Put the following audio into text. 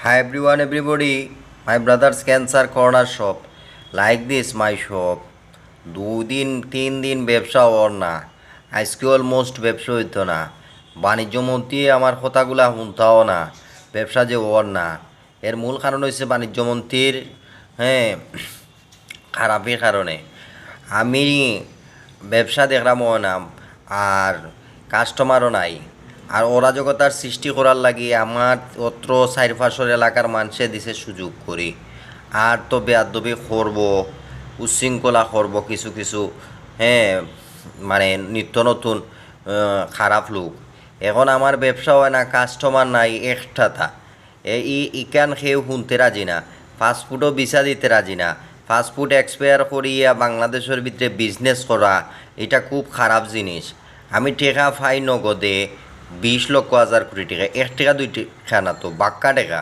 Hi everyone, everybody. My brother's cancer corner shop. Like this, my shop. 2 দিন 3 দিন ব্যবসা ওর না, আজকে অলমোস্ট ব্যবসা হইতো না। বাণিজ্য মন্ত্রী আমার কথাগুলা শুনতাও না, ব্যবসা যে ওর না। এর মূল কারণ হচ্ছে বাণিজ্য মন্ত্রীর হ্যাঁ খারাপের কারণে। আমি ব্যবসা দেখলাম না, আর কাস্টমারও নাই। আর অরাজকতার সৃষ্টি করার লাগি আমার অত্র চারিপাশের এলাকার মানুষে দিছে সুযোগ করি। আর তো বেয়াদবি করব, উচ্ছৃঙ্খলা করব কিছু কিছু, হ্যাঁ, মানে নিত্য নতুন খারাপ লোক। এখন আমার ব্যবসা হয় না, কাস্টমার নাই একটাতা। ইকান খেয়েও শুনতে রাজি না, ফাস্টফুডও বিচা দিতে রাজি না। ফাস্টফুড এক্সপায়ার করিয়া বাংলাদেশের ভিতরে বিজনেস করা এটা খুব খারাপ জিনিস। আমি টেকা ফাই নগদে 20 লক্ষ 1000 কোটি টাকা, 1 টাকা 2 টাকা না তো বাক্কা টাকা।